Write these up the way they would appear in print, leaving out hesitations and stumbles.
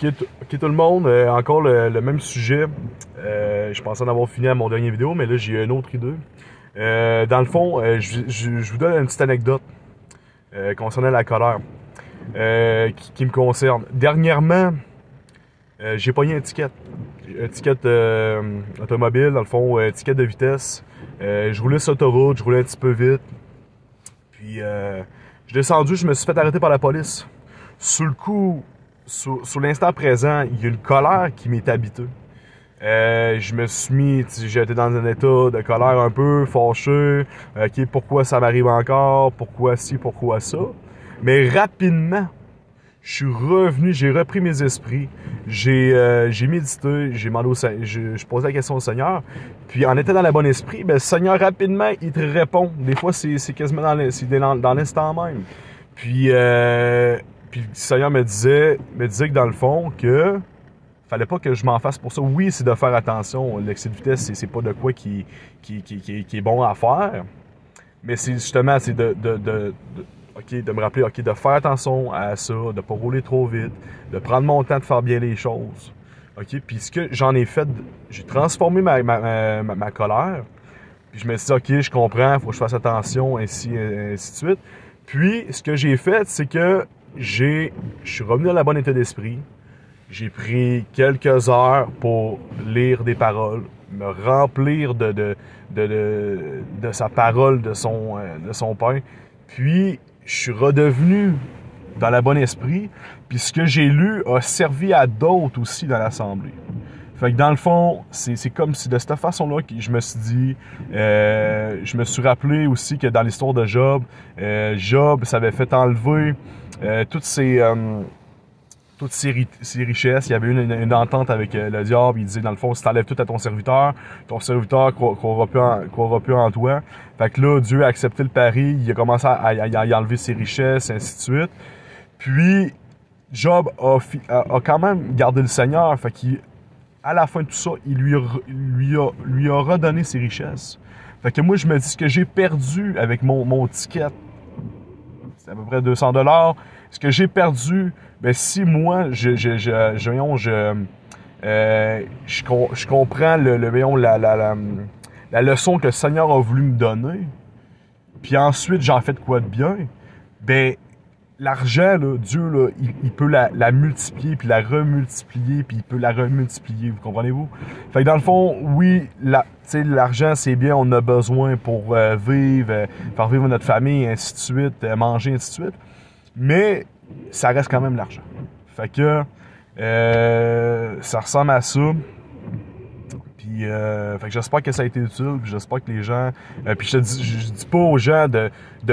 Ok, tout le monde, encore le même sujet. Je pensais en avoir fini à mon dernier vidéo, mais là j'ai une autre idée. Dans le fond, je vous donne une petite anecdote concernant la colère qui me concerne. Dernièrement, j'ai pogné un ticket. Un ticket automobile, dans le fond, un ticket de vitesse. Je roulais sur l'autoroute, je roulais un petit peu vite. Puis je suis descendu, je me suis fait arrêter par la police. Sur le coup, sur l'instant présent, il y a une colère qui m'est habitée. Je me suis mis, j'ai été dans un état de colère un peu, fâché. Ok, pourquoi ça m'arrive encore? Pourquoi ci, pourquoi ça? Mais rapidement, je suis revenu, j'ai repris mes esprits, j'ai médité, j'ai demandé je posais la question au Seigneur. Puis en étant dans le bon esprit, ben, le Seigneur rapidement, il te répond. Des fois, c'est quasiment dans l'instant même. Puis le Seigneur me disait que dans le fond, que fallait pas que je m'en fasse pour ça. Oui, c'est de faire attention. L'excès de vitesse, c'est pas de quoi qui est bon à faire. Mais c'est justement, c'est de me rappeler, de faire attention à ça, de pas rouler trop vite, de prendre mon temps de faire bien les choses. OK? Puis ce que j'en ai fait, j'ai transformé ma colère. Puis je me suis dit, OK, je comprends, il faut que je fasse attention, ainsi de suite. Puis ce que j'ai fait, c'est que je suis revenu dans le bon état d'esprit. J'ai pris quelques heures pour lire des paroles, me remplir de sa parole, de son pain. Puis, je suis redevenu dans le bon esprit. Puis, ce que j'ai lu a servi à d'autres aussi dans l'Assemblée. Fait que dans le fond, c'est comme si de cette façon-là que je me suis dit, je me suis rappelé aussi que dans l'histoire de Job, Job s'avait fait enlever toutes ses richesses. Il y avait eu une entente avec le diable. Il disait, dans le fond, si t'enlèves tout à ton serviteur croira plus en toi. Fait que là, Dieu a accepté le pari. Il a commencé à y enlever ses richesses, ainsi de suite. Puis, Job a quand même gardé le Seigneur. Fait qu'à la fin de tout ça, il lui a redonné ses richesses. Fait que moi, je me dis, ce que j'ai perdu avec mon ticket, c'est à peu près 200$. Ce que j'ai perdu, ben si moi, je comprends la leçon que le Seigneur a voulu me donner, puis ensuite j'en fais de quoi de bien, ben l'argent, là, Dieu, là, il peut la multiplier, puis la remultiplier, puis il peut la remultiplier, vous comprenez-vous? Fait que dans le fond, oui, l'argent, c'est bien, on en a besoin pour vivre, faire vivre notre famille, ainsi de suite, manger, ainsi de suite. Mais ça reste quand même l'argent. Fait que ça ressemble à ça. Puis fait que j'espère que ça a été utile. Puis j'espère que les gens. Puis je dis pas aux gens de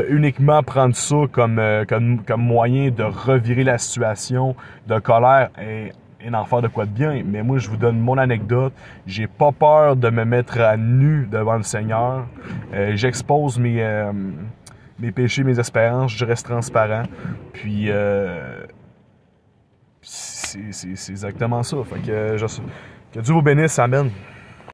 uniquement prendre ça comme moyen de revirer la situation de colère et d'en faire de quoi de bien. Mais moi, je vous donne mon anecdote. J'ai pas peur de me mettre à nu devant le Seigneur. J'expose mes péchés, mes espérances, je reste transparent. Puis, c'est exactement ça. Fait que Dieu vous bénisse, amen.